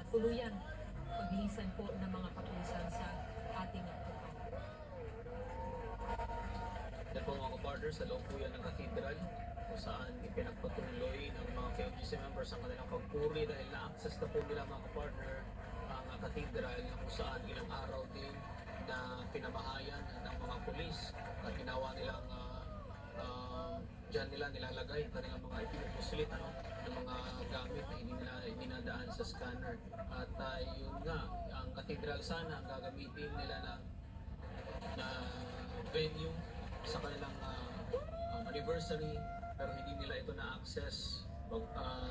tuluyang paglisan po ng mga kapulisan sa ating compound. Yan po mga kapartner, sa loob po yan ng Cathedral kung saan ipinagpatuloy ng mga KOGC members ang kanilang pagpuri dahil na-access na po nila mga kapartner ang Cathedral na kung saan ilang araw din na pinamahayan ng mga pulis at ginawa nilang dyan nila nilalagay ang kanilang mga ipinupuslit ng mga gamit na hindi nila dinadaan sa scanner. At yun nga, ang Cathedral sana ang gagamitin nila na venue sa kanilang anniversary, pero hindi nila ito na-access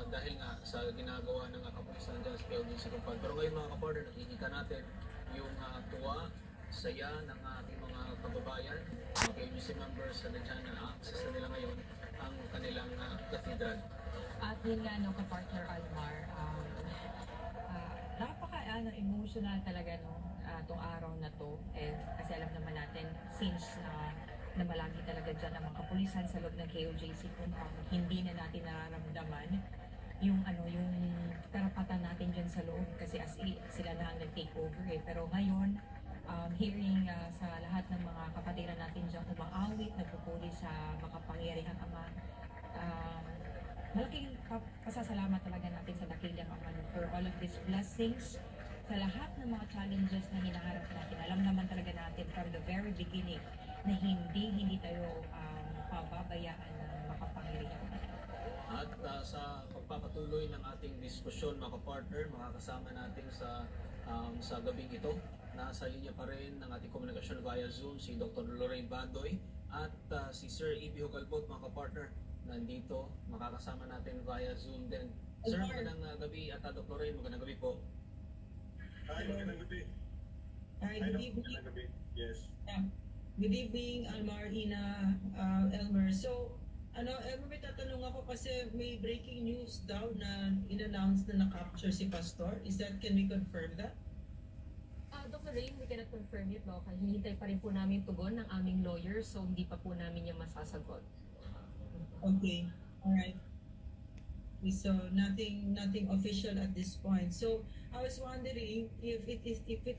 dahil nga sa ginagawa ng kapulisan dyan sa PLDC Compound. Pero ngayon mga kapartner, nakikita natin yung tuwa, saya ng ating mga kababayan, mga PLDC members na dyan na access na nila ngayon ang kanilang cathedral. At yun nga, no, kapartner Almar, emotional talaga itong araw na to. Kasi alam naman natin, since na malagi talaga dyan ang mga kapulisan sa loob ng KOJC compound, hindi na natin nararamdaman yung karapatan natin dyan sa loob kasi sila na ang nag-take over Pero ngayon, hearing sa lahat ng mga kapatiran natin dyan umaawit, nagpupuli sa makapangyarihang Ama, malaking pasasalamat talaga natin sa dakilang Ama for all of these blessings, sa lahat ng mga challenges na hinaharap natin. Alam naman talaga natin from the very beginning na hindi tayo pababayaan ng makapangyarihan. At sa pagpapatuloy ng ating diskusyon mga kapartner, makakasama natin sa gabing ito, nasa linya pa rin ng ating komunikasyon via Zoom si Dr. Lorraine Bandoy at si Sir Ibi Hugalbot mga kapartner. Nandito, makakasama natin via Zoom din. Sir, magandang gabi at Dr. Lorraine, magandang gabi po. Hi, magandang gabi. Hi, good evening. Yes. Good evening, Almar, Ina, Elmer. So, Elmer, may tatanong ako kasi may breaking news daw na in-announce na na-capture si Pastor. Can we confirm that? Dr. Rain, we cannot confirm it, no? Hinihintay pa rin po namin tugon ng aming lawyer, so hindi pa po namin yung masasagot. Okay, alright. So, nothing official at this point. So, I was wondering if it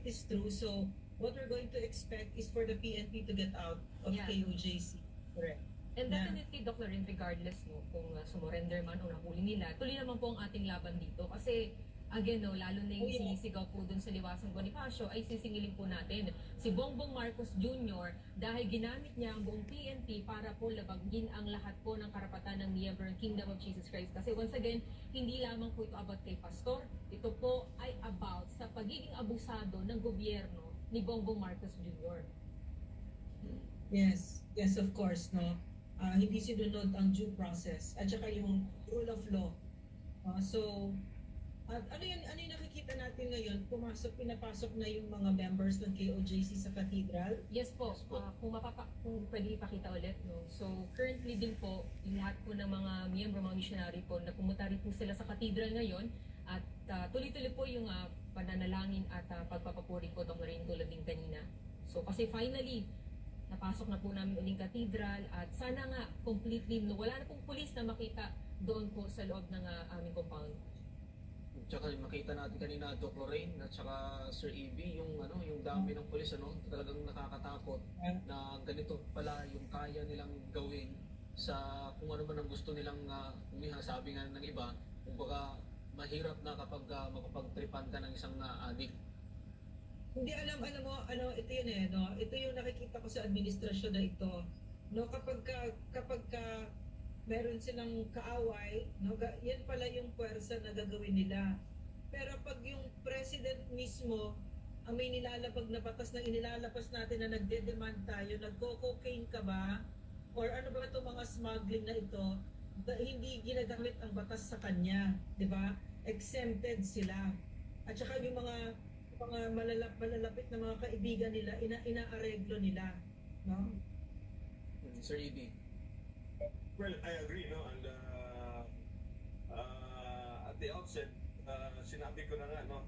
is true, so what we're going to expect is for the PNP to get out of KOJC. Correct. And definitely, Dr. Rin, regardless kung sumurrender man o nahuli nila, tuloy naman po ang ating laban dito. Kasi, again, lalo na yung sinisigaw po dun sa Liwasang Bonifacio, ay sisingilin po natin si Bongbong Marcos Jr. dahil ginamit niya ang buong PNP para po labagin ang lahat po ng karapatan ng miyembro ng Kingdom of Jesus Christ. Kasi once again, hindi lamang po ito about kay Pastor, ito po ay about sa pagiging abusado ng gobyerno ni Bongbong Marcos Jr. Yes, of course, no. Hindi sinunod ang due process at saka yung rule of law. So, ano yung nakikita natin ngayon? Pinapasok na yung mga members ng KOJC sa Cathedral? Yes po. Kung pwede ipakita ulit, no? So, currently din po, yung lahat po ng mga miyembro, mga missionary po, na pumunta rin po sila sa Cathedral ngayon at tuloy-tuloy po yung pananalangin at pagpapapuri po itong rin tulad din kanina. So, kasi finally, napasok na po namin uling Cathedral at sana nga completely, wala na pong pulis na makita doon po sa loob ng aming compound. Tsaka makita natin kanina Doc Lorraine at saka Sir Ibi yung dami ng pulis talagang nakakatakot na ganito pala yung kaya nilang gawin sa kung ano man ang gusto nilang sabi nga ng iba, kumbaga mahirap na kapag makapagtripan ka ng isang addict. Hindi alam mo, ito yun no? Ito yung nakikita ko sa administrasyon na ito. No, kapag meron silang kaaway, no, yan pala yung puwersa na gagawin nila. Pero pag yung president mismo, ang may nilalabag na batas na inilalabas natin na nagde-demand tayo, nagko-cocaine ka ba? Or ano ba itong mga smuggling na ito? Hindi ginagamit ang batas sa kanya, di ba? Exempted sila. At saka yung mga malalapit na mga kaibigan nila, inaareglo nila. No? Sir Ibi. Well, I agree, no? And at the outset, sinabi ko na nga, no?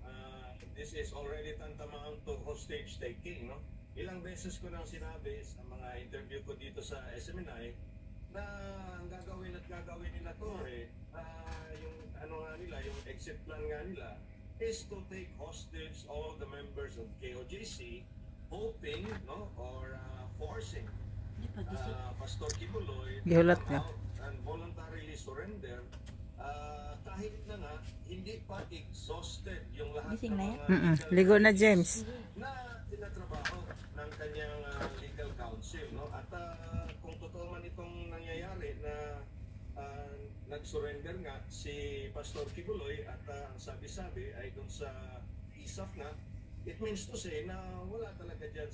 This is already tantamount to hostage taking, no? Ilang beses ko nang sinabi sa mga interview ko dito sa SMNI na ang gagawin nila to, yung nila, yung exit plan nga nila, is to take hostage all the members of KOJC, hoping, no, or forcing Pastor Kibuloy to Gihulat come nga. out and voluntarily surrender. Kahit na nga, hindi pa exhausted yung lahat Gising ng na mga Mm-mm. legal Ligo na, James. na tinatrabaho ng kanyang legal counsel, no? At kung totoo man itong nangyayari na nag-surrender nga si Pastor Kibuloy at ang sabi-sabi ay dun sa ISAF na, it means to say na wala talaga dyan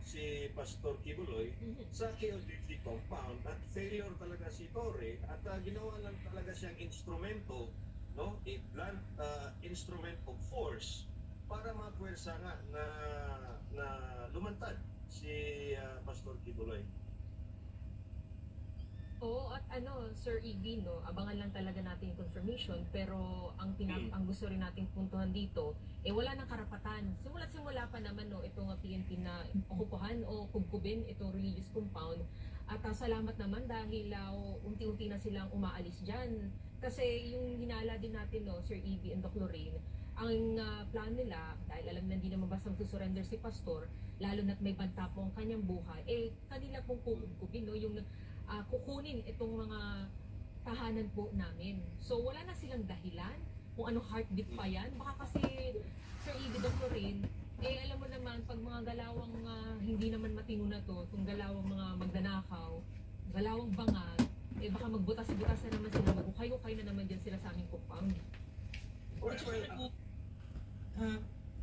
si Pastor Kibuloy sa KOJC compound at failure talaga si Torre at ginawa lang talaga siyang instrumento, no? A blunt instrument of force para mapwersa nga na lumantad si Pastor Kibuloy. Oo, at Sir EB, no, abangan lang talaga natin yung confirmation, pero ang gusto rin nating puntuhan dito, wala nang karapatan. Simula pa naman, no, itong PNP na okupuhan o kubkubin itong religious compound. At salamat naman dahil unti-unti na silang umaalis dyan. Kasi yung hinala din natin, no, Sir EB and Doc Lorraine, ang plan nila, dahil alam na hindi naman bastang susurrender si Pastor, lalo na't may banta po ang kanyang buhay, kanila pong kukubin, no, yung kukunin itong mga tahanan po namin. So wala na silang dahilan kung anong heartbeat pa yan. Baka kasi Sir Ibi Dr. Rain, alam mo naman, pag mga galawang hindi naman matino na to, itong galawang mga magnanakaw, galawang bangag, baka magbutas-butas na naman sila, magukay-ukay na naman dyan sila sa aming compound.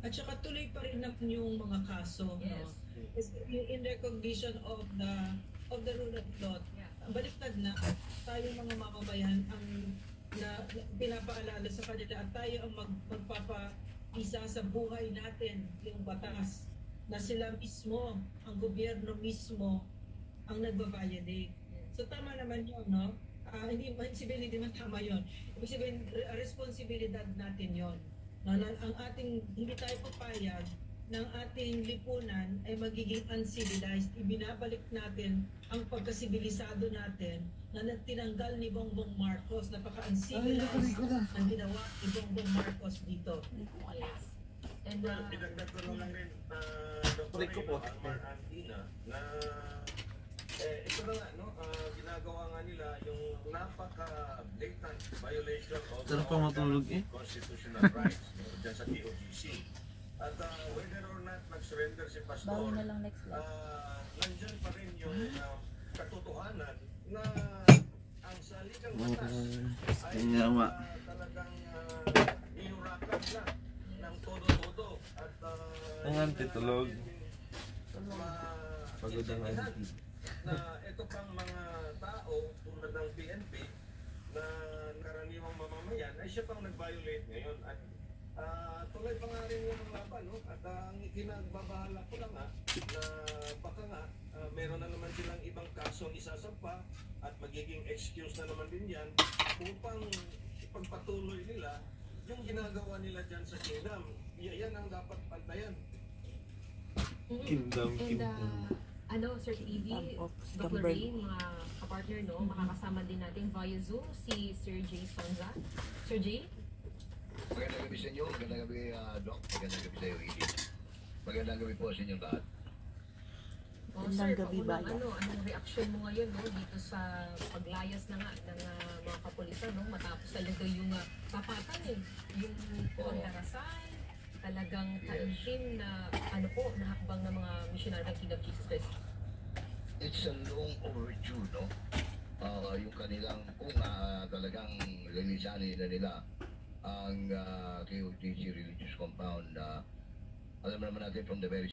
At saka tuloy pa rin naman yung mga kaso, Yes. no? In recognition of the rule of law. Baliktad na tayo mga makabayan ang pinapaalala sa kanila at tayo ang magpapaisa sa buhay natin yung batas na sila mismo, ang gobyerno mismo ang nagbabayad. So tama naman yun, no? Hindi man tama yun. Ibig sabihin, responsibilidad natin yun. No? Ang ating, hindi tayo papayag ng ating lipunan ay magiging uncivilized. Ibinabalik natin ang pagkasibilisado natin na tinanggal ni Bongbong Marcos. Napaka-uncivilized ang ginawa ni Bongbong Marcos dito. Yes. And Pinagdag ko lang rin, Dr. Antina, na ito na nga, no? Ginagawa nga nila yung napaka-blatant violation of Sarap pa matulog, constitutional rights, no? Dyan sa KOJC. At whether or not nag-surrender si Pastor, Bawi na lang next week. nandyan pa rin yung katotohanan na ang saligang batas ay talagang inurakan na ng todo-todo at Ang antitulog. Pagod ang maintindihan na ito pang mga tao tulad ng PNP na karaniwang mamamayan ay siya pang nag-violate ngayon at tuloy pa nga rin yung laban, no? At ang kinagbabahala ko lang na baka nga meron na naman silang ibang kasong isasampa at magiging excuse na naman din yan upang ipagpatuloy nila yung ginagawa nila dyan sa kingdom. Yan ang dapat pantayan. Kingdom. Sir EB, Dr. Rain, mga kapartner, no, makakasama din natin via Zoom si Sir Jay Sonza. Sir Jay? Magandang gabi sa inyo, magandang gabi Doc, magandang gabi sa iyo, Edie. Magandang gabi po sa inyong lahat. Magandang gabi, Bayan. Anong reaction mo ngayon, no, dito sa paglayas na nga ng mga kapulisan, no, matapos talaga yung tapatan, yung pagdarasal, talagang taimtim na na hakbang ng mga missionary ng Kingdom of Jesus Christ. It's a long overdue, no? Yung kanilang, kung talagang lilisanin na nila ang KOJC religious compound, alam naman natin from the very